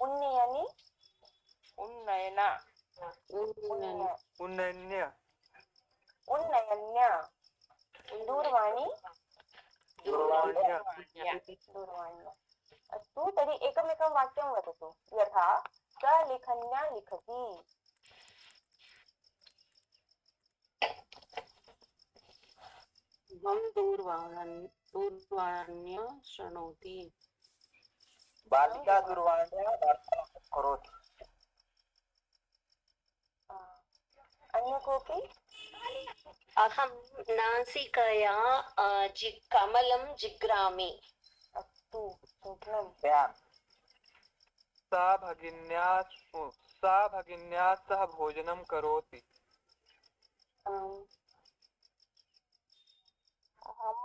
उन्नयनी उन्नयना उन्नयन्य उन्नयन्य दूरवाणी दूरवाण्या दूरवाण्या अस्तु तर्हि एकमेकं वाक्यं वदतु यथा स लेखन्या लिखति हम दूरवाण्या शृणोति बालिका दूरवाण्या वार्तां करोति अन्य कोऽपि अहं नासिकया कमलं जिघ्रामि अस्तु सूत्रं सा भगिन्या सह भोजनं करोति अहं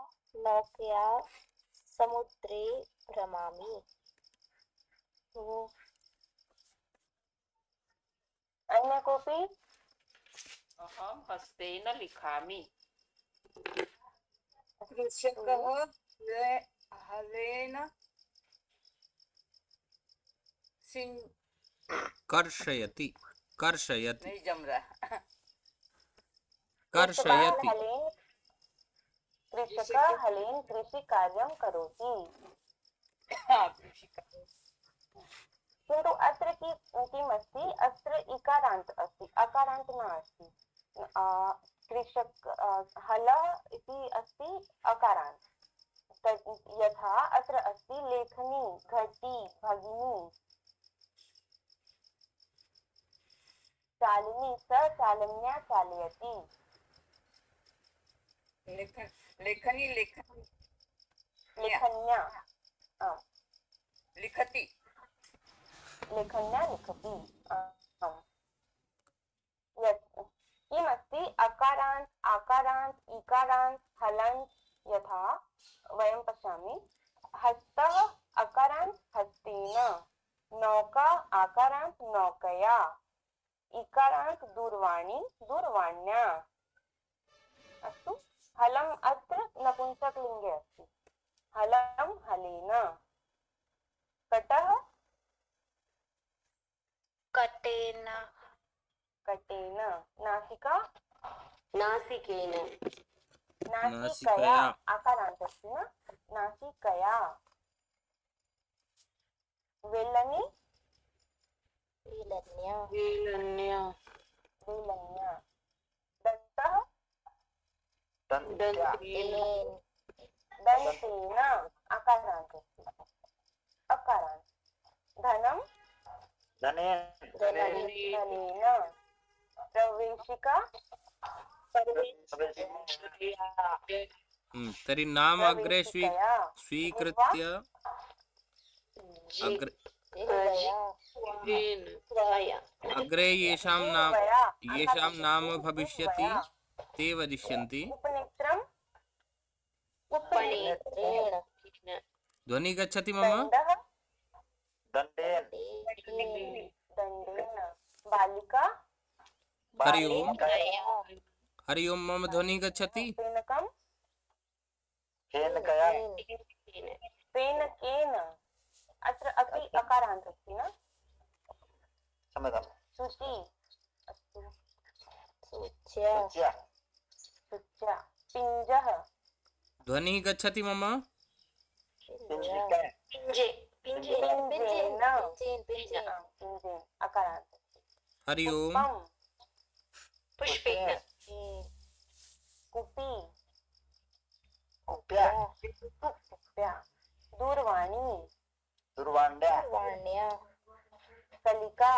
नौकया समुद्रे भ्रमामि अन्य कोऽपि अहं हस्तेन लिखामि कृषकः हलेन कर्षयति कर्षयति नहीं जम रहा कर्षयति कृषकः हलेन कृषिकार्यं करोति किन्तु अत्र किमस्ति अत्र इकारान्त अस्ति अकारान्त न अस्ति कृषक हल इति अस्ति अकारान्त यथा अत्र अस्ति लेखनी घटी भगिनी चालिनी स चालन्या चालयति लेखनी लेखन्या लिखति लेखन्या लिखति किमस्ति अकारान्त आकारान्त इकारान्त हलन्त यथा वयं पश्यामि हस्तः अकारान्त हस्तेन नौका आकारान्त नौकया इकारान्त दूरवाणी दूरवाण्या अस्तु हलम् अत्र नपुंसकलिङ्गे अस्ति हलं हलेन कटः कटेन कटेन नासिका नासिकेन नासिकया आकारान्त अस्ति न नासिकया वेलनी वेलन्या वेलन्या वेलन्या दन्तः दन्तेन दन्तेन आकारान्त अस्ति अकारान्त धनं धनेन प्रवेशिका तर्हि नाम अग्रे स्वीकृत्य अग्रे येषां नाम भविष्यति ते वदिष्यन्ति ध्वनि गच्छति मम दण्डेन बालिका हरि ओम हरि ओम मम ध्वनि गच्छति फेनकं फेनकया फेनकेन अत्र अपि अकारान्त अस्ति न क्षम्यताम् शुचि अस्तु सूच्या शुच्या पिञ्जः ध्वनि गच्छति मम पिञ्जे पिञ्जेन अकारान्त हरि ओम पुष्पेण कुपी कुप्या दूरवाणी दूरवाण्या सलिका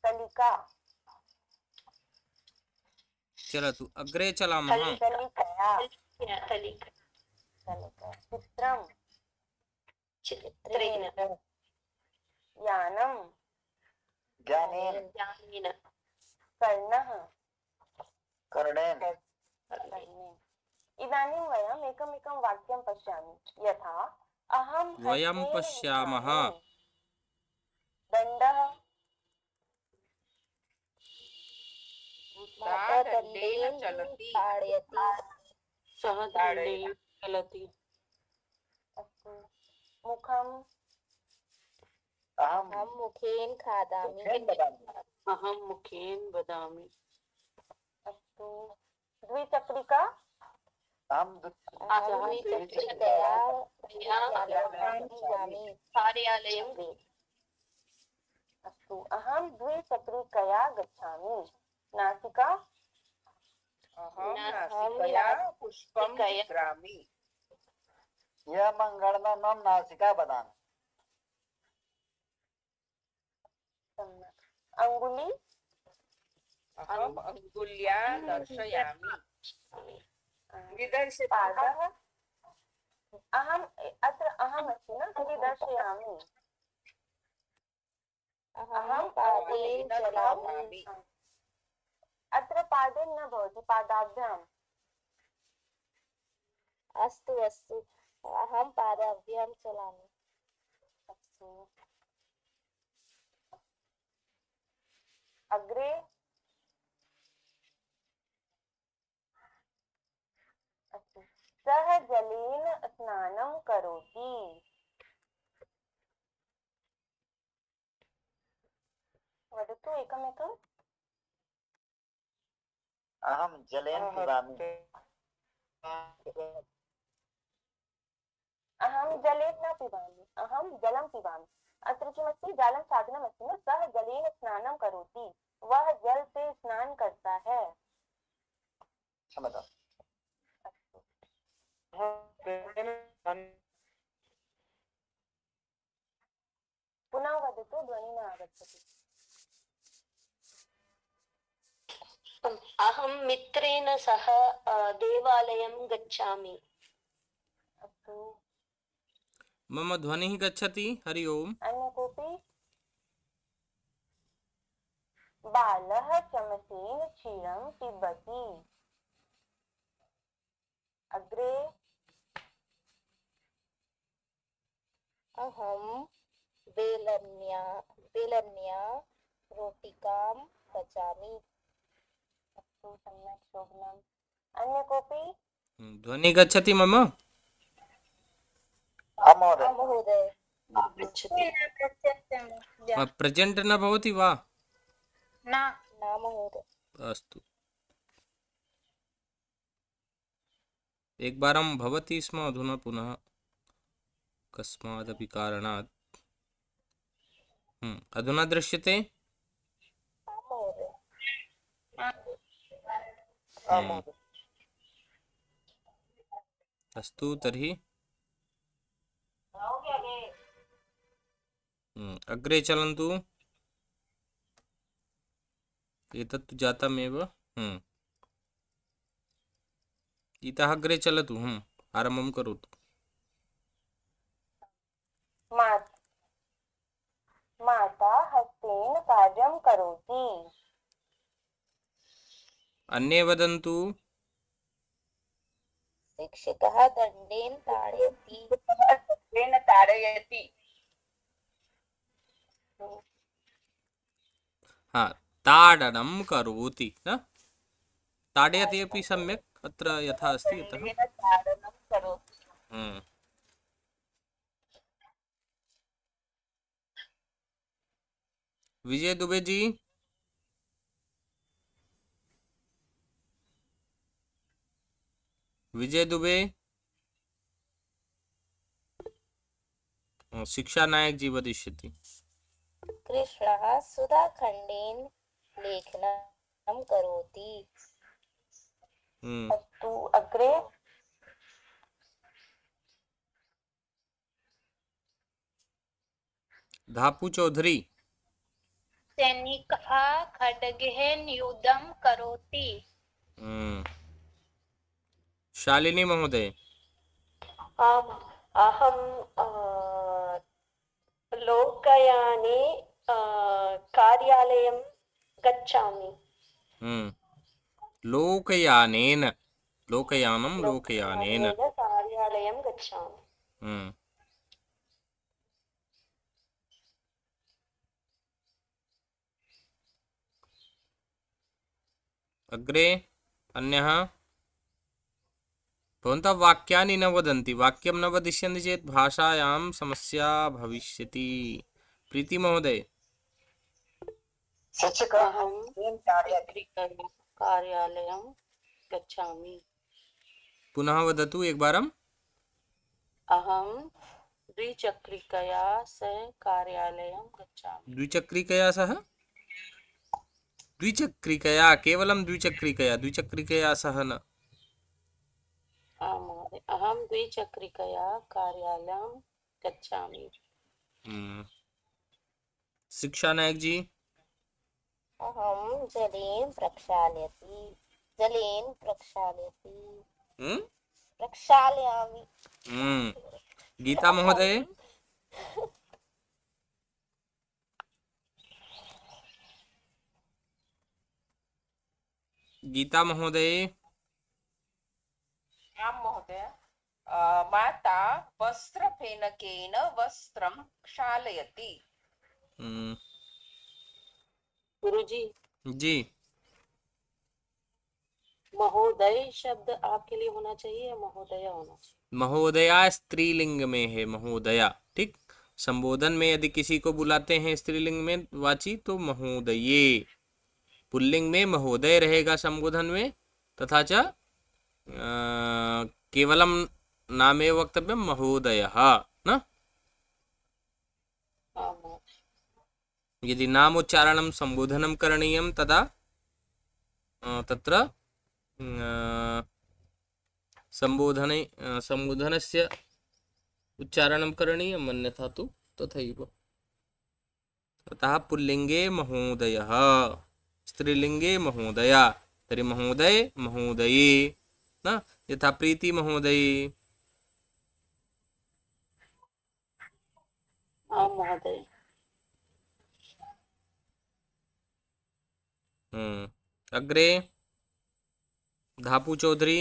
सलिका चलतु अग्रे चलामः सलिकया चित्रेण यानं ज्ञानेन कर्णः कर्णेन इदानीं वयम् एकमेकं वाक्यं पश्यामि यथा अहं वयं पश्यामः दण्डः दण्डेन चलति सः दण्डेन चलति अस्तु मुखम् अहम अहं मुखेन खादामि मुखेन वदामि अहं मुखेन वदामि अस्तु द्विचक्रिका अहम अहं द्विचक्रिकया विद्यालयं गच्छामि कार्यालयं अस्तु अहं द्विचक्रिकया गच्छामि नासिका अहं नासिकया नासिकया पुष्पं नासिकया जिघ्रामि यह मंगलम मम नासिका वदामि सम्यक् अङ्गुली अहम् अङ्गुल्या दर्शयामि पादः अहम् अत्र अहम् अस्ति न तर्हि दर्शयामि अहं पादेन चलामि अत्र पादेन न भवति पादाभ्याम् अस्तु अस्तु अहं पादाभ्यां चलामि अस्तु अग्रे अस्तु सः जलेन स्नानं करोति वदतु एकमेकम् अहम जलेन पिबामि अहं जलेन न पिबामि अहं जलं पिबामि अत्र किमस्ति जालं साधनमस्ति न सः जलेन स्नानं करोति वह जल से स्नान करता है क्षम्यताम् पुनः वदतु ध्वनिः न आगच्छति अहं मित्रेण सह देवालयं गच्छामि अस्तु मम ध्वनिः गच्छति हरि ओम् अन्य कोऽपि बालः चमसेन क्षीरं पिबति अग्रे अहं बेलन्या रोटिकां पचामि अस्तु सम्यक् शोभनम् अन्य कोऽपि ध्वनिः गच्छति मम आम् महोदय महोदय प्रेजेण्ट् न भवति वा न महोदय अस्तु एकवारं भवति स्म अधुना पुनः कस्मादपि कारणात् अधुना दृश्यते महोदय आम् महोदय अस्तु तर्हि अग्रे चलन्तु एतत्तु जातमेव इतः अग्रे चलतु आरम्भं करोतु माता हस्तेन कार्यं करोति अन्ये वदन्तु शिक्षकः दण्डेन ताडयति तेन ताडयति ताडनं करोति न ताडयति अपि सम्यक् अत्र यथा अस्ति अतः ताडनं करोति विजय दुबे जी विजय दुबे शिक्षा नायक जी वदिष्यति कृष्णः सुधाखण्डेन लेखनं करोति अस्तु अग्रे धापू चौधरी सैनिकः खड्गेन युद्धं करोति शालिनी महोदय आम् अहं लोकयाने कार्यालयं गच्छामि लोकयानेन लोकयानेन कार्यालयं गच्छामि अग्रे अन्यः भवन्तः वाक्यानि न वदन्ति, वाक्यं न वदिष्यन्ति चेत् भाषायां समस्या भविष्यति। प्रीति महोदय। शिक्षक अहं कार्यालयं गच्छामि। पुनः वदतु एकवारम्। अहं द्विचक्रिकया सह कार्यालयं गच्छामि। द्विचक्रिकया सह, द्विचक्रिकया, केवलं द्विचक्रिकया, द्विचक्रिकया सह न। आं महोदय, अहं द्विचक्रिकया कार्यालयं गच्छामि। शिक्षा नायक जी। अहं जलेन प्रक्षाल्यति, जलेन प्रक्षाल्यति, प्रक्षालयामि। गीता महोदय। गीता महोदय। आं महोदय। माता वस्त्रफेनकेन वस्त्रं क्षालयति। गुरुजी जी। महोदय शब्द आपके लिए होना चाहिए या महोदया होना चाहिए? महोदया स्त्रीलिंग में है, महोदया, ठीक। संबोधन में यदि किसी को बुलाते हैं स्त्रीलिंग में वाची तो महोदये, पुल्लिंग में महोदय रहेगा संबोधन में, तथा च केवलम नामे वक्तव्यम महोदयः न। यदि नामोच्चारणं संबोधनं करणीयं तदा तत्र संबोधनस्य उच्चारणं करणीयम्, अन्यथा तु तथैव। अतः पुल्लिङ्गे महोदयः, स्त्रीलिङ्गे महोदया, तर्हि महोदय महोदये न, यथा प्रीति महोदये। आं महोदय। अग्रे धापू चौधरी।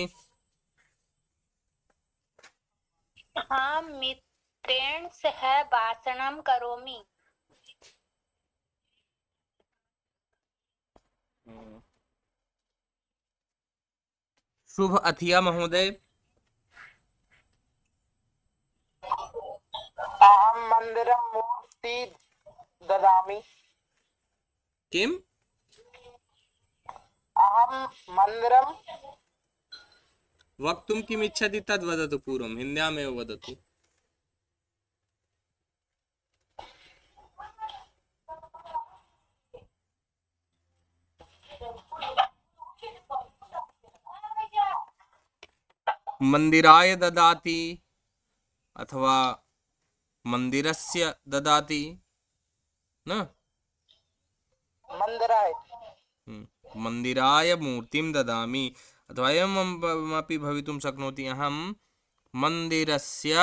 अहं मित्रेण सह भाषणं करोमि। शुभ अथिया महोदय। अहं मंदिरं मूर्ति ददामि। किम्? अहं मंदिरं वक्तुं किम् इच्छति तद् वदतु, पूर्वं हिन्द्यामेव वदतु। मंदिराय ददाति अथवा मंदिरस्य ददाति न। मंदिराय मंदिराय मूर्तिं ददामि, अथवा एवमपि भवितुं शक्नोति, अहं मंदिरस्य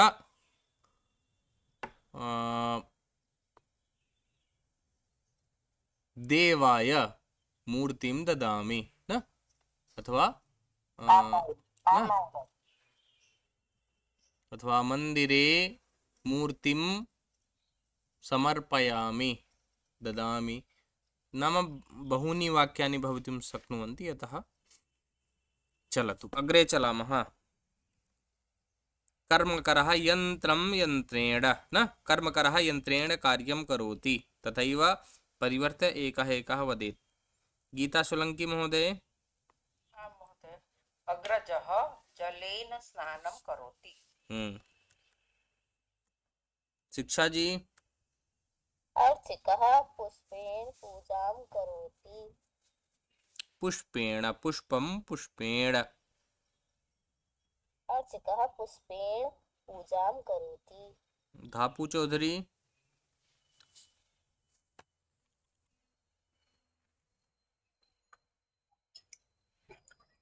देवाय मूर्तिं ददामि न, अथवा अथवा मंदिरे मूर्तिं समर्पयामि, ददामि, नाम बहूनि वाक्यानि भवितुं शक्नुवन्ति। अतः चलतु अग्रे चलामः। कर्मकरः यन्त्रं यन्त्रेण न, कर्मकरः यन्त्रेण कार्यं करोति, तथैव परिवर्त्य एकः एकः वदेत्। गीता सोलंकी महोदय। आं महोदय। अग्रजः जलेन स्नानं करोति। शिक्षा जी। अर्चकः पुष्पेण पूजां करोति। पुष्पेण, पुष्पं पुष्पेण। अर्चकः पुष्पेण पूजां करोति। धापू चौधरी।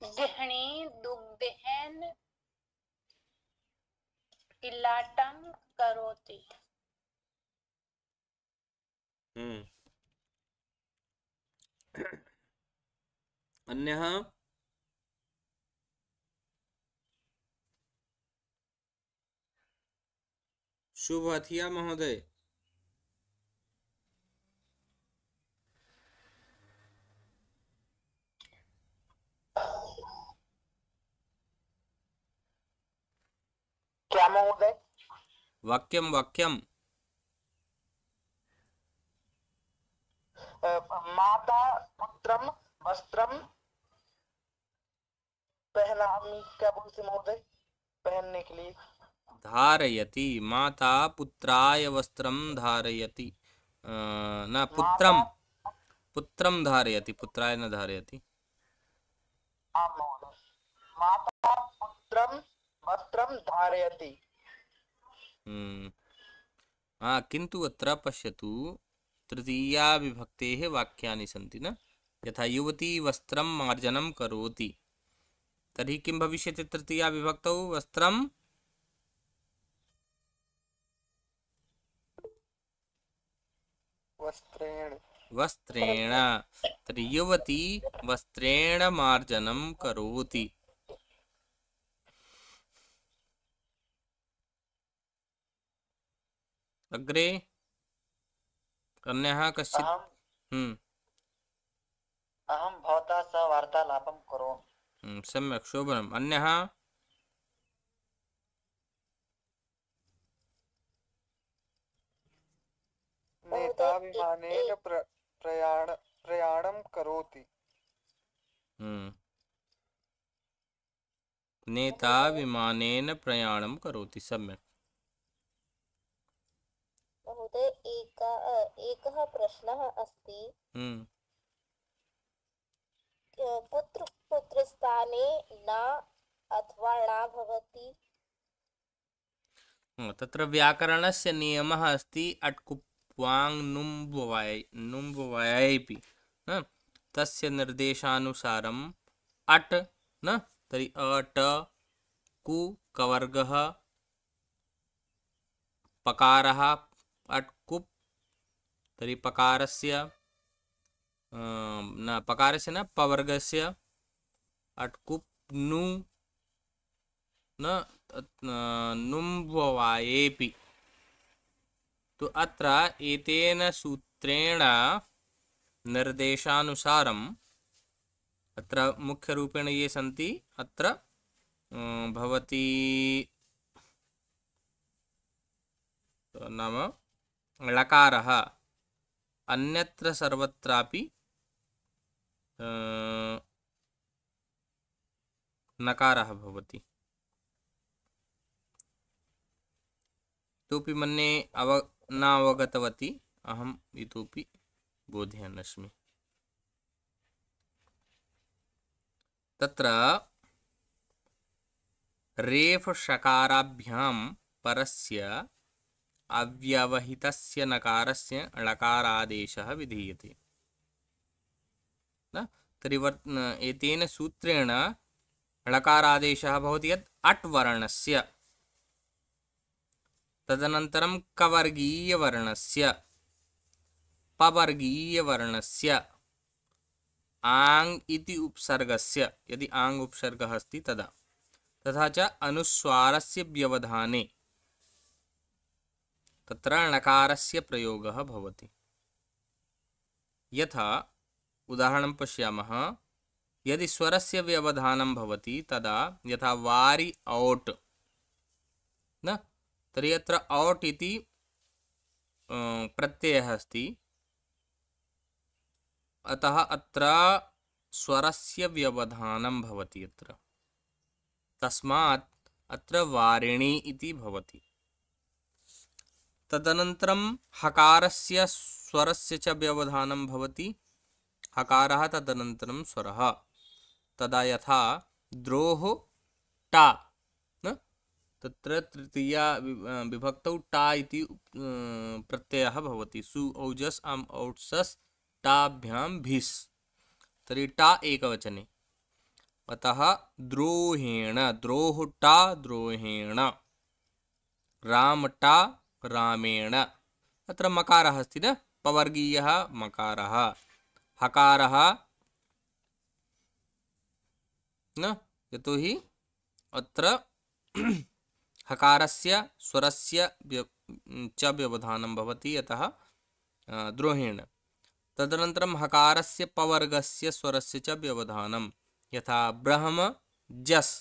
गृहिणी दुग्धेन इलाटं करोति। अन्यः। शुभ अथिया महोदय। क्या महोदय? वाक्यम वाक्यम। माता पुत्रम वस्त्रम पहनामी, क्या बोलते महोदय? पहनने के लिए धारयति, माता पुत्राय वस्त्रम धारयति, न पुत्रम, माता, पुत्रम धारयति, पुत्राय न धारयति। हाँ महोदय, माता पुत्रम वस्त्रम धारयति। हाँ, किन्तु अत्र पश्यतु तृतीया विभक्तेः वाक्यानि सन्ति न, यथा युवती वस्त्रं मार्जनं करोति, तर्हि किं भविष्यति तृतीया विभक्तौ? वस्त्रं वस्त्रेण, वस्त्रेण, तर्हि युवती वस्त्रेण मार्जनं करोति। अग्रे अन्यः कश्चित्? अहं अहं भवता सह वार्तालापं करोमि। सम्यक्, शोभनम्। अन्यः? नेता विमानेन प्रयाणं करोति। नेता विमानेन प्रयाणं करोति, सम्यक्। महोदय एकः प्रश्नः अस्ति। पुत्र पुत्रस्थाने न अथवा न भवति। तत्र व्याकरणस्य नियमः अस्ति अट्कुप्वाङ् नुम्बवायैपि न, तस्य निर्देशानुसारम् अट् न, तर्हि अट कु कवर्गः पकारः अट् कुप्, तर्हि पकारस्य न, पकारस्य न, पवर्गस्य अट् कुप् नु न नुम्बवायेपि। तो अत्र एतेन सूत्रेण निर्देशानुसारम् अत्र मुख्यरूपेण ये सन्ति, अत्र भवति नाम लकारः अन्यत्र सर्वत्रापि नकारः भवति। इतोपि मन्ये न अवगतवती, अहम् इतोपि बोधयन् अस्मि। तत्र रेफ षकाराभ्यां परस्य अव्यवहितस्य नकारस्य ळकारादेशः विधीयते न, तर्हि एतेन सूत्रेण ळकारादेशः भवति यत् अट् वर्णस्य, तदनन्तरं कवर्गीयवर्णस्य, पवर्गीयवर्णस्य, आङ् इति उपसर्गस्य, यदि आङ् उपसर्गः अस्ति तदा, तथा च अनुस्वारस्य व्यवधाने तत्र णकारस्य प्रयोगः भवति। यथा उदाहरणं पश्यामः, यदि स्वरस्य व्यवधानं भवति तदा, यथा वारि औट् न, तर्हि अत्र औट् इति प्रत्ययः अस्ति, अतः अत्र स्वरस्य व्यवधानं भवति अत्र, तस्मात् अत्र वारिणी इति भवति। तदनन्तरं हकारस्य स्वरस्य च व्यवधानं भवति, हकारः तदनन्तरं स्वरः, तदा यथा द्रोः टा न, तत्र तृतीया विभक्तौ टा इति प्रत्ययः भवति, सु औजस् आम् औट्सस् टाभ्यां भिस्, तर्हि टा एकवचने, अतः द्रोहेण, द्रोः टा द्रोहेण, रामटा रामेण। अत्र मकारः अस्ति न, पवर्गीयः मकारः, हकारः न, यतोहि अत्र हकारस्य स्वरस्य च व्यवधानं भवति, अतः द्रोहेण। तदनन्तरं हकारस्य पवर्गस्य स्वरस्य च व्यवधानं, यथा ब्रह्म जस्,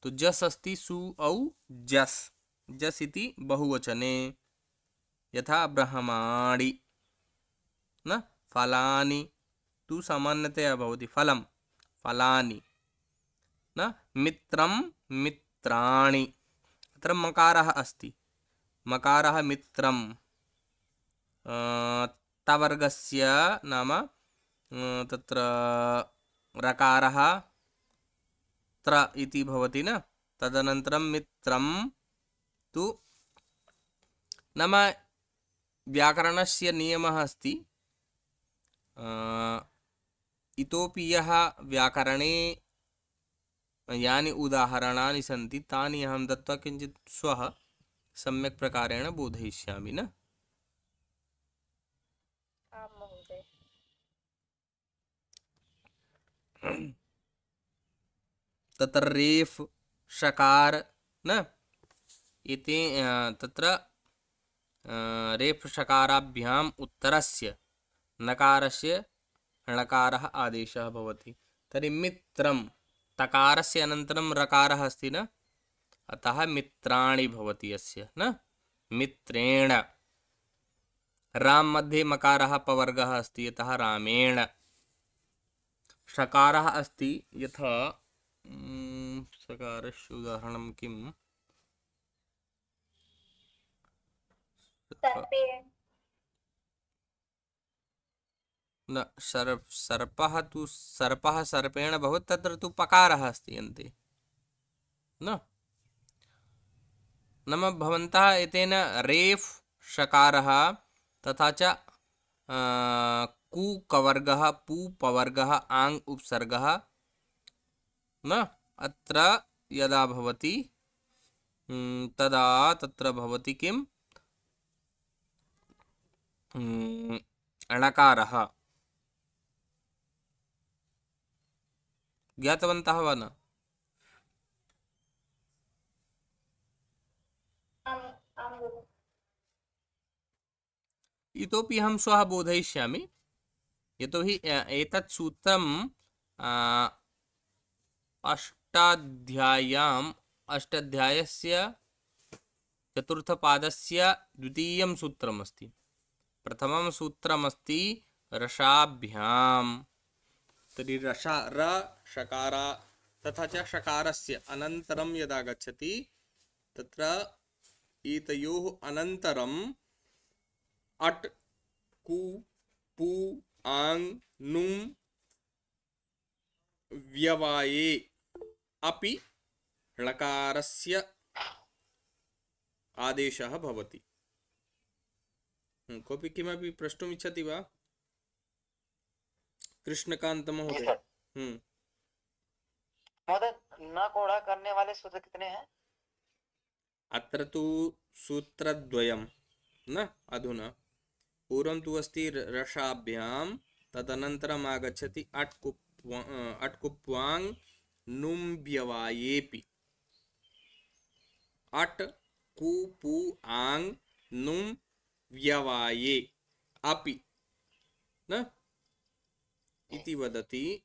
तो तो जस् अस्ति सु औ जस्, जस् इति बहुवचने, यथा ब्रह्माणि न, फलानि तु सामान्यतया भवति फलं, फलानि न, मित्रं मित्राणि, अत्र मकारः अस्ति, मकारः मित्रं, तवर्गस्य नाम तत्र रकारः त्र इति भवति न, तदनन्तरं मित्रं तु नाम व्याकरणस्य नियमः अस्ति, इतोपि यः व्याकरणे यानि उदाहरणानि सन्ति तानि अहं दत्वा किञ्चित् श्वः सम्यक् प्रकारेण बोधयिष्यामि न। आं महोदय। तत्र रेफ् षकार न, इति तत्र रेफ् षकाराभ्याम् उत्तरस्य नकारस्य णकारः आदेशः भवति। तर्हि मित्रं तकारस्य अनन्तरं रकारः अस्ति न, अतः मित्राणि भवति अस्य न, मित्रेण। राम मध्ये मकारः पवर्गः अस्ति, यतः रामेण। षकारः अस्ति, यथा षकारस्य उदाहरणं किम्, न, सर्पः तु सर्पः सर्पेण भवति, तत्र तु पकारः अस्ति अन्ते न। नाम भवन्तः एतेन रेफ् षकारः तथा च कु कवर्गः पु पवर्गः आङ् उपसर्गः न, अत्र यदा भवति तदा तत्र भवति किम्, णकारः। ज्ञातवन्तः वा न? इतोपि अहं श्वः बोधयिष्यामि, यतोहि एतत् सूत्रम् अष्टाध्यायस्य चतुर्थपादस्य द्वितीयं सूत्रमस्ति। प्रथमं सूत्रमस्ति रसाभ्याम्, तर्हि र षकार तथा च षकारस्य अनन्तरं यदा गच्छति तत्र एतयोः अनन्तरं अट् कु पु आङ् नुं व्यवाये अपि ळकारस्य आदेशः भवति। कोऽपि किमपि प्रष्टुम् इच्छति वा? कृष्णकांत महोदय। महोदय, न कोड़ा करने वाले सूत्र कितने हैं? अत्र तु सूत्रद्वयं न, अधुना पूर्वं तु अस्ति रसाभ्यां, तदनन्तरम् आगच्छति अट्कुप्वाङ् नुं व्यवायेपि, अट् कु पु आङ् नुं व्यवाये अपि न इति वदति।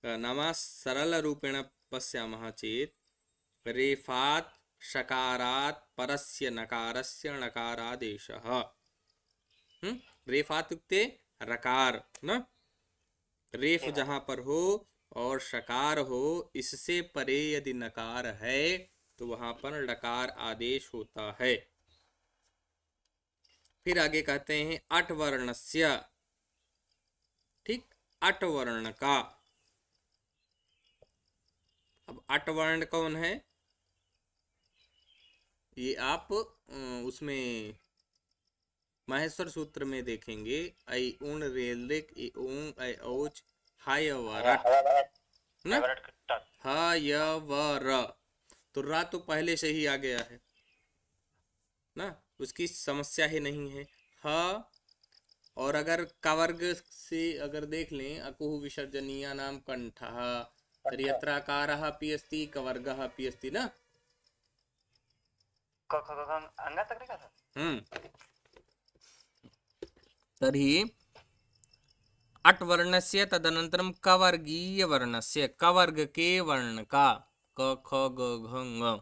नाम सरलरूपेण पश्यामः चेत् रेफात् षकारात् परस्य नकारस्य णकारादेशः। रेफात् इत्युक्ते रकार न, रेफ जहाँ पर हो और षकार हो, इससे परे यदि नकार है तो वहां पर णकार आदेश होता है। फिर आगे कहते हैं अट वर्णस्य, ठीक, अट वर्ण का। अब अट वर्ण कौन है, ये आप उसमें माहेश्वर सूत्र में देखेंगे। ऐ उण रेलरिक ए ओंग ऐ औच हाय वरट न, हाय वर, तो रा तो पहले से ही आ गया है ना, उसकी समस्या ही नहीं है। ह और अगर कवर्ग से अगर देख लें, अकुह विसर्जनीय नाम कंठः, तर्हि अत्र अकारः अपि अस्ति कवर्गः अपि अस्ति न। तर्हि अट वर्णस्य तदनन्तरं कवर्गीय वर्णस्य, कवर्ग के वर्ण का, क ख ग घ ङ,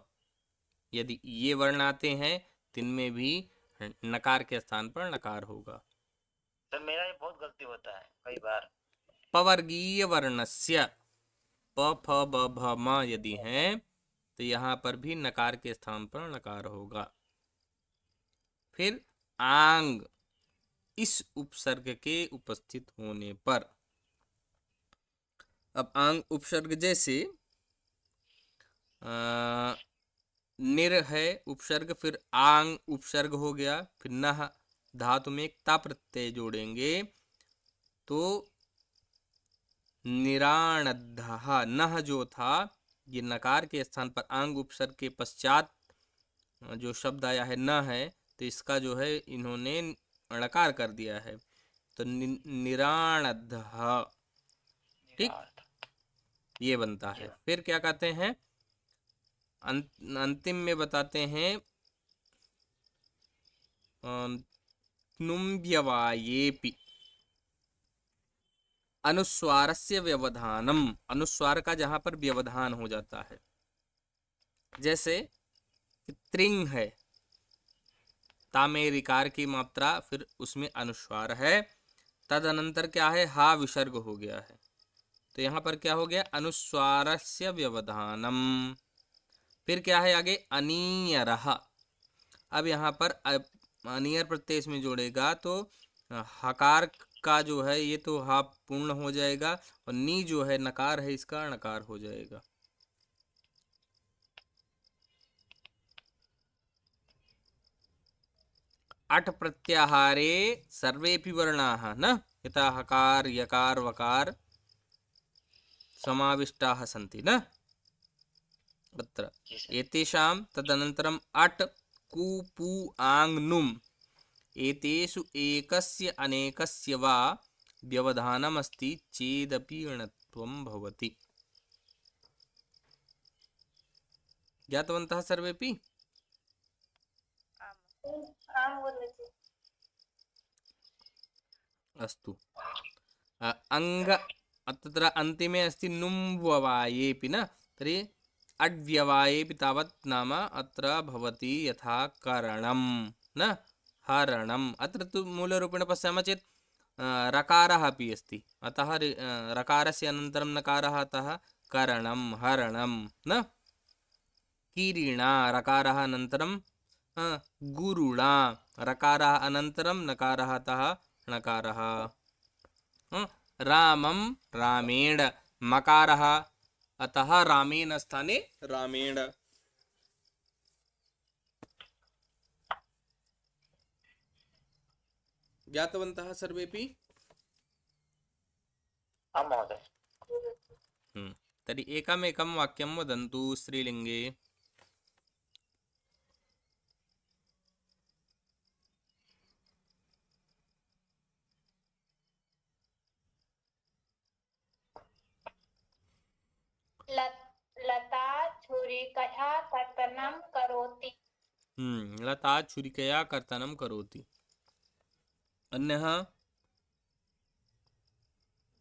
यदि ये वर्ण आते हैं तो इनमें भी नकार के स्थान पर नकार होगा। तो मेरा ये बहुत गलती होता है कई बार। पवर्गीय वर्णस्य प फ ब भ म यदि हैं तो यहाँ पर भी नकार के स्थान पर नकार होगा। फिर आंग इस उपसर्ग के उपस्थित होने पर, अब आंग उपसर्ग जैसे निर है उपसर्ग, फिर आंग उपसर्ग हो गया, फिर नह धातु में एक ता प्रत्यय जोड़ेंगे तो निराणद्धः, नह जो था ये नकार के स्थान पर आंग उपसर्ग के पश्चात जो शब्द आया है न है, तो इसका जो है इन्होंने णकार कर दिया है, तो निराणद्धः, ठीक, ये बनता है। फिर क्या कहते हैं अंतिम में बताते हैं नुम्भ्यवायेपि अनुस्वारस्य व्यवधानम, अनुस्वार का जहां पर व्यवधान हो जाता है, जैसे त्रिंग है, तामे रिकार की मात्रा, फिर उसमें अनुस्वार है, तदनंतर क्या है हा विसर्ग हो गया है, तो यहाँ पर क्या हो गया अनुस्वारस्य व्यवधानम। फिर क्या है आगे अनीयरः, अब यहाँ पर अनीयर प्रत्यय इसमें जोड़ेगा तो हकार का जो है ये तो हा पूर्ण हो जाएगा और नी जो है नकार है इसका णकार हो जाएगा। अट प्रत्याहारे सर्वेपि वर्णाः न यथा हकार यकार वकार समाविष्टाः सन्ति न अत्र एतेषां तदनन्तरम् अट् कु पु आङ् नुम् एतेषु एकस्य अनेकस्य वा व्यवधानमस्ति चेदपि णत्वं भवति। ज्ञातवन्तः सर्वेपि? अस्तु। अङ्ग तत्र अन्तिमे अस्ति नुम्व्यवायेपि न, तर्हि अड्व्यवायेपि तावत् नाम अत्र भवति यथा करणं न हरणम्। अत्र तु मूलरूपेण पश्यामः चेत् रकारः अपि अस्ति, अतः रकारस्य अनन्तरं नकारः, अतः करणं हरणं न। कीरिणा रकारः अनन्तरं गुरुणा रकारः अनन्तरं नकारः, अतः णकारः। रामं रामेण मकारः, अतः रामेण स्थाने रामेण। ज्ञातवन्तः सर्वेपि? आं महोदय। तर्हि एकमेकं वाक्यं वदन्तु स्त्रीलिङ्गे। लता छुरिकया कर्तनं करोति। लता छुरिकया कर्तनं करोति। अन्यः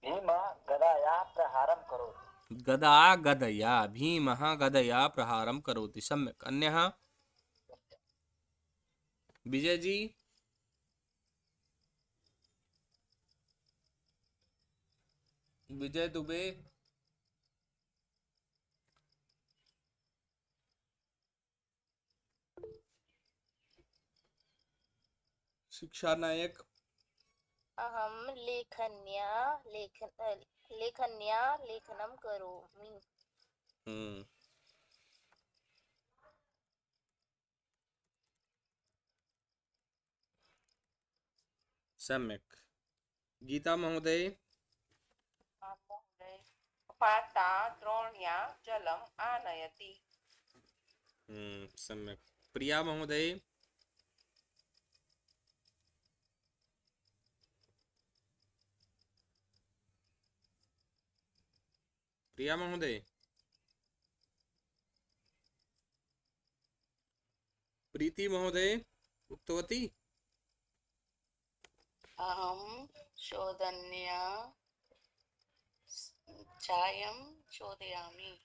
भीमः गदया प्रहारं करोति। गदा गदया, भीमः गदया प्रहारं करोति। सम्यक्। अन्यः विजय जी? विजय दुबे? शिक्षा नायक? अहं लेखन्या लेखनं करोमि। सम्यक्। गीता महोदय? पाता द्रोण्या जलम् आनयति। सम्यक्। प्रिया महोदय? प्रिया महोदय? प्रीति महोदय उक्तवती? अहं शोधन्या चायं शोधयामि।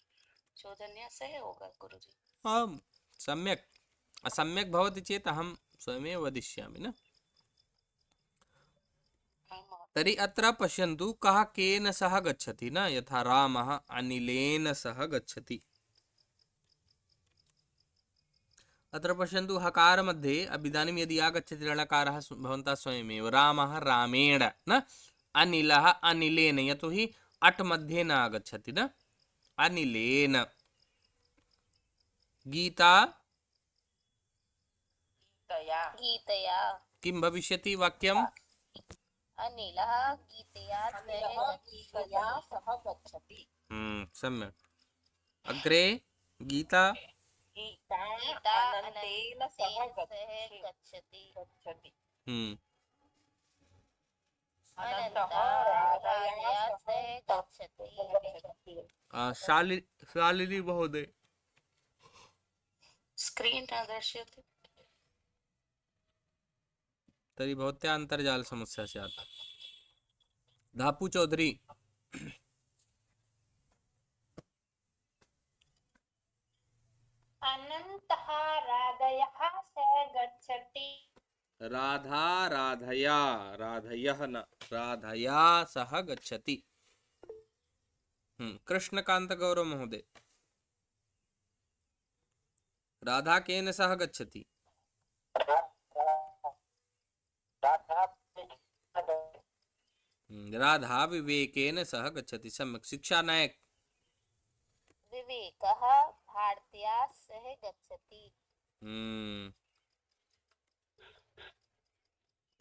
चौधन्या सह होगा गुरुजी। आम् सम्यक्। असम्यक् भवति चेत् अहं स्वयमेव वदिष्यामि न। तर्हि अत्र पश्यन्तु कः केन सह गच्छति न, यथा रामः अनिलेन सह गच्छति। अत्र पश्यन्तु हकार मध्ये इदानीं यदि आगच्छति ऋकारः भवन्तः स्वयमेव, रामः रामेण न, अनिलः अनिलेन, यतोहि अट् मध्ये न आगच्छति न, अनिलेन। गीता गीतया गीतया किं भविष्यति वाक्यम्? अनिलः गीतया सह गच्छति। सम्यक्। अग्रे गीता गीता अनन्तेन सह गच्छति। अनन्तः राधया सह गच्छति। शालिनी महोदय। स्क्रीन् न दर्श्यते। तर्हि भवत्या अन्तर्जाल समस्या स्यात्। धापु चौधरी। अनन्तः राधयः सह गच्छति। राधा राधया, राधयः न, राधया सह गच्छति। कृष्णकांत गौरव महोदय। राधा केन सह गच्छति? राधा विवेकेन सह गच्छति। सम्यक्। शिक्षा नायक। विवेकः भारत्या सह गच्छति।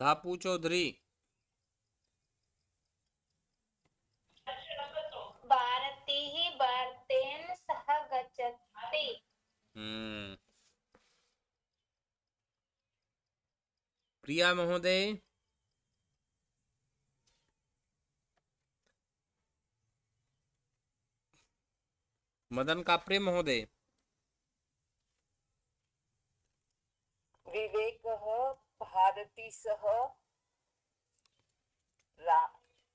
धापु चौधरी। भारती भारतेन सह गच्छति। प्रिया महोदय। मदन काप्रे महोदय। विवेकः भारती सह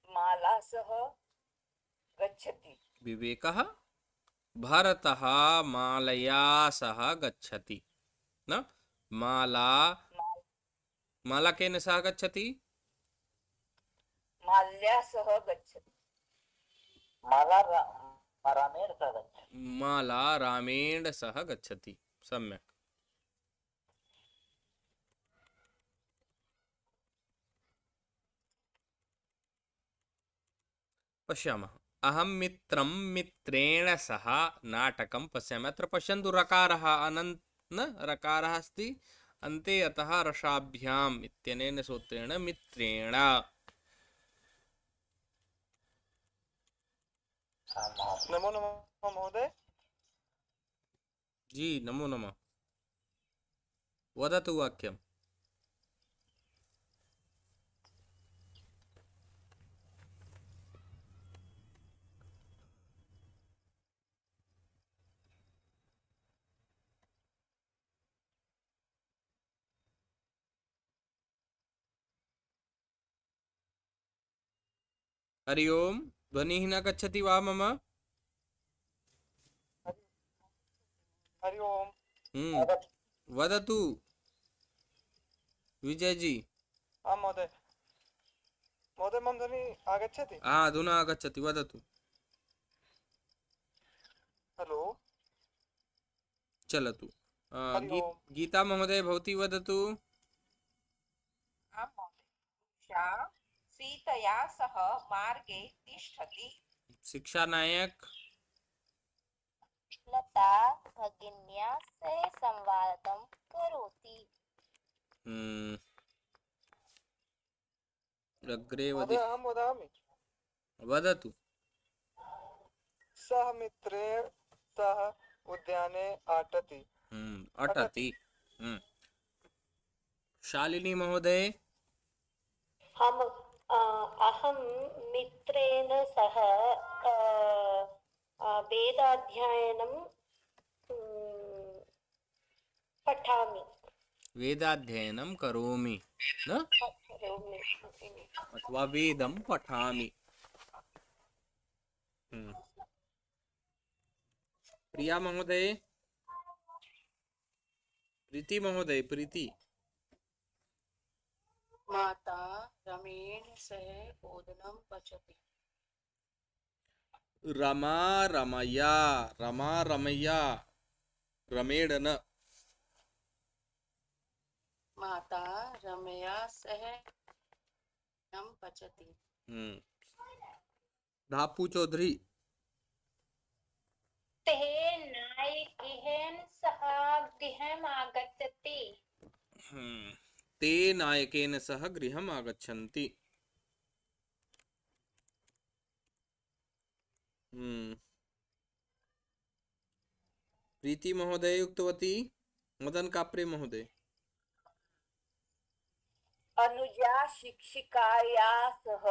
माला सह गच्छति। विवेकः भरतः मालया सह गच्छति न। माला केन सह गच्छति? माल्या सह गच्छति। माला रामेण सह गच्छति। सम्यक्। पश्यामः। अहं मित्रं मित्रेण सह नाटकं पश्यामि। अत्र पश्यन्तु रकारः अनन्त न रकारः अस्ति अन्ते, अतः रसाभ्याम् इत्यनेन सूत्रेण मित्रेण। नमो नमः महोदय। जी नमो नमः। वदतु वाक्यम्। हरि ओम। ध्वनिः न गच्छति वा मम? हरि ओम। वदतु विजय जी। आम् महोदय। महोदय मम ध्वनिः आगच्छति? अधुना आगच्छति। वदतु। हेलो। चलतु। हरि ओम। गीता महोदय भवती वदतु। आम् महोदय। सीतया सह मार्गे तिष्ठति। शिक्षा नायक। लता भगिन्या सह संवादं करोति। अग्रे महोदय अहं वदामि। वदतु। सः मित्रेण सह उद्याने अटति। अटति। शालिनी महोदय। अहं मित्रेण सह वेदाध्ययनं पठामि। वेदाध्ययनं करोमि न, अथवा वेदं पठामि। प्रिया महोदय, प्रीति महोदय, प्रीति। माता रमेण सह ओदनम पचति। रमा रमया, रमा रमया, रमेण न। माता रमया सह ओदनम पचति। धापू चौधरी। ते नायकेन सह गृहम् आगच्छति। ते नायकेन सह गृहम् आगच्छन्ति। प्रीति महोदय उक्तवती। मदन काप्रे महोदय। अनुजा शिक्षिकाया सह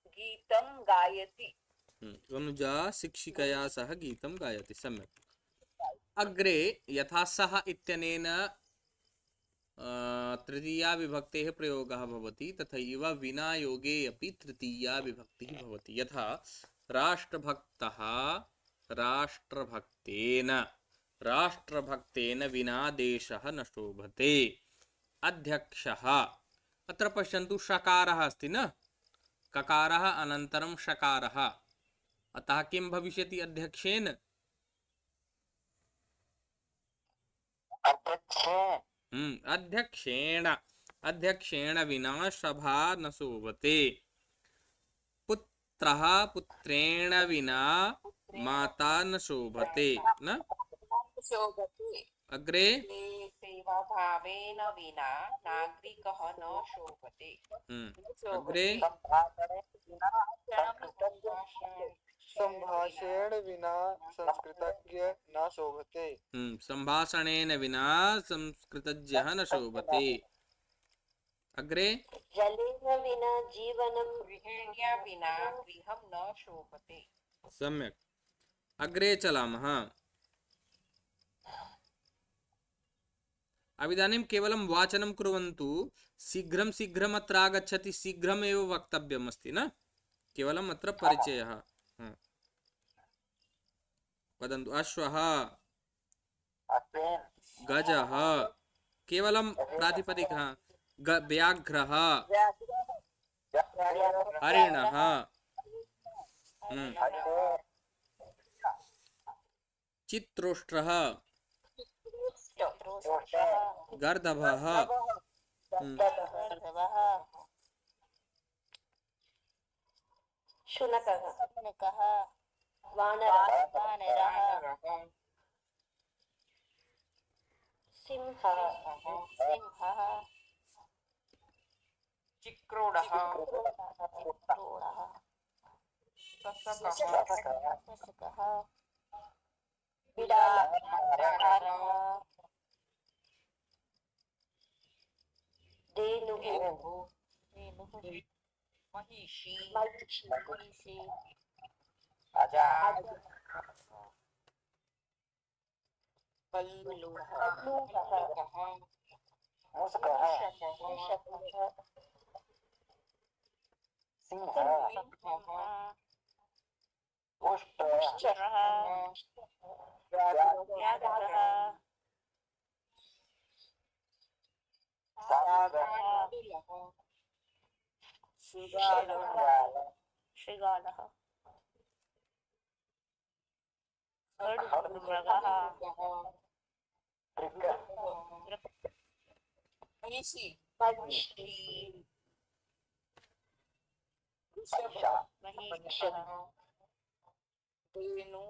गीतं गायति। अनुजा शिक्षिकया सह गीतं गायति। सम्यक्। अग्रे यथा सः इत्यनेन तृतीया विभक्तेः प्रयोगः भवति तथैव विना योगे अपि तृतीया विभक्तिः भवति। यथा राष्ट्रभक्तः राष्ट्रभक्तेन, राष्ट्रभक्तेन विना देशः न शोभते। अध्यक्षः, अत्र पश्यन्तु षकारः अस्ति न, ककारः अनन्तरं षकारः, अतः किं भविष्यति अध्यक्षेन? अध्यक्षेण, अध्यक्षेण विना सभा न शोभते। पुत्रः पुत्रेण विना माता न शोभते न। शोभते। अग्रे सेवाभावेन विना नागरिकः न शोभते। अग्रे संभाषण विना संस्कृतज्ञ न शोभते। संभाषणेन विना संस्कृतज्ञः न शोभते। अग्रे जलेन विना जीवनं, गृहिण्या विना गृहं न शोभते। सम्यक्। अग्रे चलामः। अविदानीं केवलं वाचनं कुर्वन्तु। शीघ्रं शीघ्रम् अत्र आगच्छति, शीघ्रमेव वक्तव्यम् अस्ति न, केवलम् अत्र परिचयः। वदन्तु। अश्वः, गजः, केवलं प्रातिपदिकः। व्याघ्रः, हरिणः, चित्रोष्ट्रः, गर्दभः, शुनकः, वानरः, सिंहः, चिक्रोडः, कृषकः, बिडारः, धेनुः, महिषी, महिषी, बल्लूकः, शृगालः, महिषी, धेनु,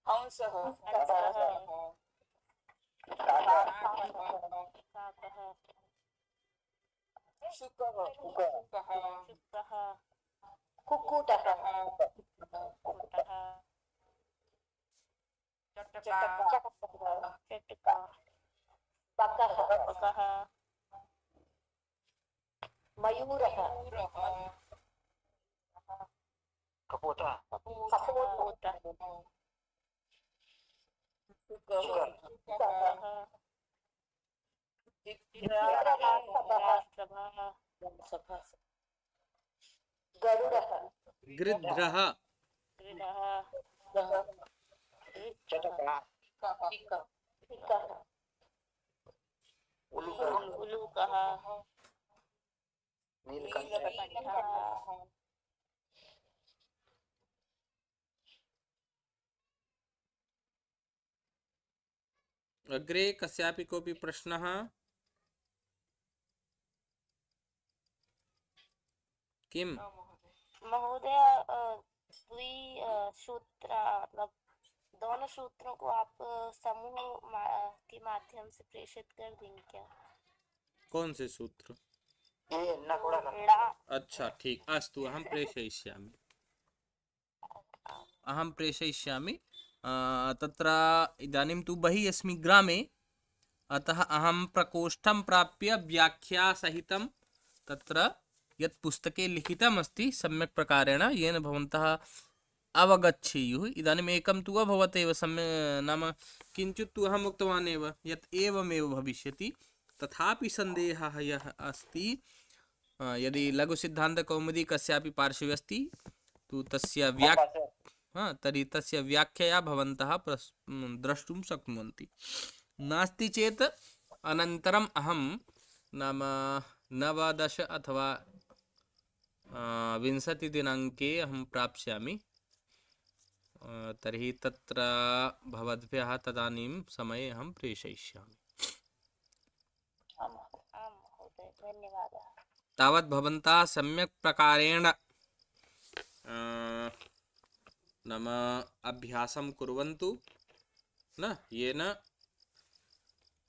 हंसः, शुकः, कुक्कुटः, चटका, बकः, मयूरः, कपोता, गरुडः गृध्रः गृडः चटका पिकः उलूकः उलूकः नीलकंठः अग्रे कस्यापि कोऽपि प्रश्नः? किम? महोदय सूत्र मतलब दोनों सूत्रों को आप के माध्यम से प्रेषित कर देंगे क्या? कौन से सूत्र? ये न कोड़ा करने ड़ा अच्छा ठीक, अस्तु अहं प्रेषयिष्यामि। तत्र इदानीं तु बहिः अस्मि ग्रामे, अतः अहं प्रकोष्ठं प्राप्य व्याख्यासहितं तत्र यत् पुस्तके लिखितम् अस्ति सम्यक् प्रकारेण येन भवन्तः अवगच्छेयुः। इदानीम् एकं तु अभवत् एव, नाम किञ्चित् तु अहम् उक्तवान् एव यत् एवमेव भविष्यति। तथापि सन्देहः यः अस्ति, यदि लघुसिद्धान्तकौमुदी कस्यापि पार्श्वे अस्ति तु तस्य तर्हि तस्य व्याख्यया भवन्तः द्रष्टुं शक्नुवन्ति। नास्ति चेत् अनन्तरम् अहं नाम 19 अथवा 20 दिनाङ्के अहं प्राप्स्यामि। तर्हि तत्र भवद्भ्यः तदानीं समये अहं प्रेषयिष्यामि। आम् महोदय, धन्यवादः। तावत् भवन्तः सम्यक् प्रकारेण नाम अभ्यासं कुर्वन्तु न, येन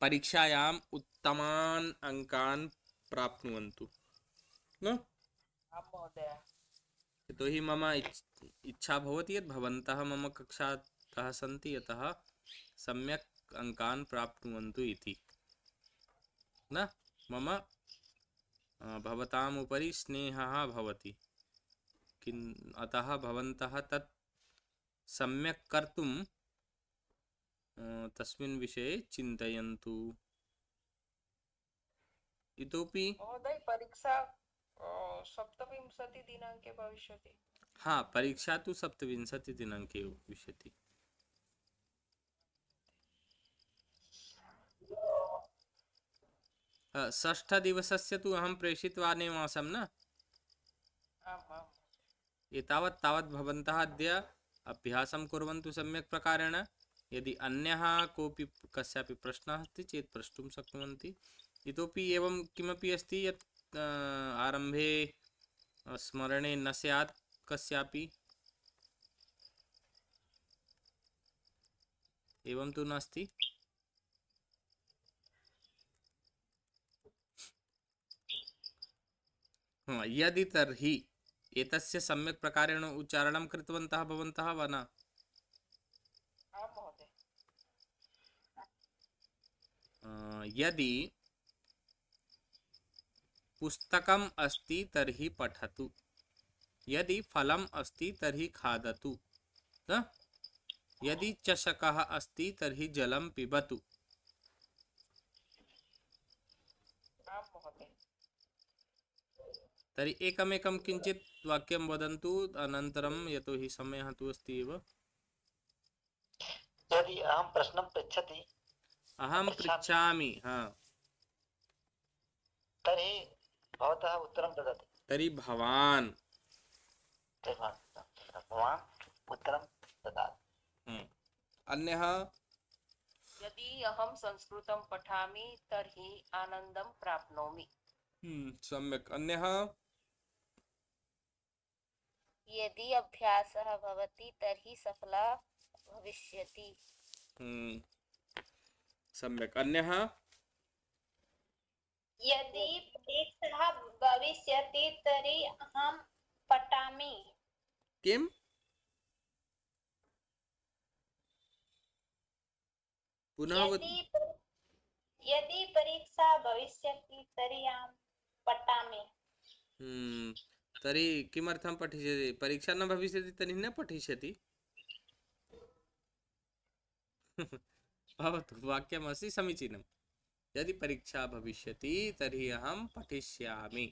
परीक्षायाम् उत्तमान् अङ्कान् प्राप्नुवन्तु न। यतोहि मम इच्छा भवति यत् भवन्तः मम कक्षातः सन्ति, यतः सम्यक् अङ्कान् प्राप्नुवन्तु इति न। मम भवताम् उपरि स्नेहः भवति, अतः भवन्तः तत् सम्यक् कर्तुं तस्मिन् विषये चिन्तयन्तु। इतोपि महोदय परीक्षा 27 दिनाङ्के भविष्यति। हाँ, परीक्षा तु 27 दिनाङ्के भविष्यति। षष्ठदिवसस्य तु अहं प्रेषितवान् एव आसं न। एतावत् तावत् भवन्तः अद्य अभ्यासं कुर्वन्तु सम्यक् प्रकारेण। यदि अन्यः कोऽपि कस्यापि प्रश्नः अस्ति चेत् प्रष्टुं शक्नुवन्ति। इतोपि एवं किमपि अस्ति यत् आरम्भे स्मरणे न स्यात् कस्यापि, एवं तु नास्ति। यदि तर्हि एतस्य सम्यक् प्रकारेण उच्चारणं कृतवन्तः भवन्तः वा न? यदि पुस्तकम् अस्ति तर्हि पठतु, यदि फलम् अस्ति तर्हि खादतु न, यदि चषकः अस्ति तर्हि जलं पिबतु। तर्हि एकमेकं किञ्चित् वाक्यं वदन्तु अनन्तरं, यतोहि समयः तु अस्ति एव। यदि अहं प्रश्नं पृच्छति, अहं पृच्छामि, हाँ, तर्हि भवतः उत्तरं ददाति। तर्हि भवान् उत्तरं ददाति। अन्यः यदि अहं संस्कृतं पठामि तर्हि आनन्दं प्राप्नोमि। सम्यक्। अन्यः यदि अभ्यासः भवति तर्हि सफलः भविष्यति। सम्यक्। अन्यः यदि परीक्षा भविष्यति तर्हि अहं पठामि। किम्? पुनः यदि परीक्षा भविष्यति तर्हि अहं पठामि। तर्हि किमर्थं पठिष्यति? परीक्षा न भविष्यति तर्हि न पठिष्यति। भवतु, वाक्यमस्ति समीचीनं। यदि परीक्षा भविष्यति तर्हि अहं पठिष्यामि।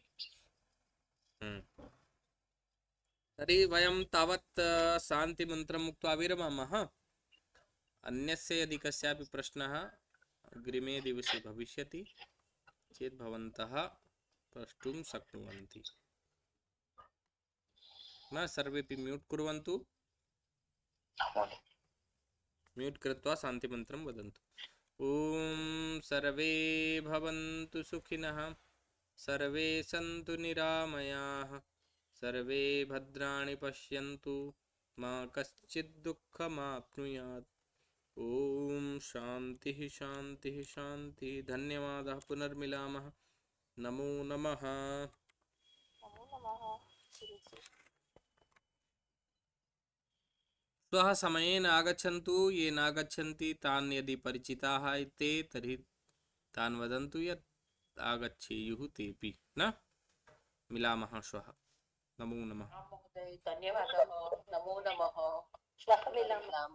तर्हि वयं तावत् शान्तिमन्त्रम् उक्त्वा विरमामः। अन्यस्य यदि कस्यापि प्रश्नः अग्रिमे दिवसे भविष्यति चेत् भवन्तः प्रष्टुं शक्नुवन्ति। न सर्वेपि म्यूट् कुर्वन्तु। म्यूट् कृत्वा शान्तिमन्त्रं वदन्तु। ॐ सर्वे भवन्तु सुखिनः, सर्वे सन्तु निरामयाः, सर्वे भद्राणि पश्यन्तु, मा कश्चित् दुःखमाप्नुयात्। ॐ शान्तिः शान्तिः शान्तिः। धन्यवादः। पुनर्मिलामः। नमो नमः। नमो नमः गुरुजी। श्वः समयेन आगच्छन्तु। ये नागच्छन्ति तान् यदि परिचिताः ते तर्हि तान् वदन्तु यत् आगच्छेयुः तेऽपि। न मिलामः श्वः। नमो नमः। महोदय धन्यवादः। नमो नमः। श्वः मिलामः।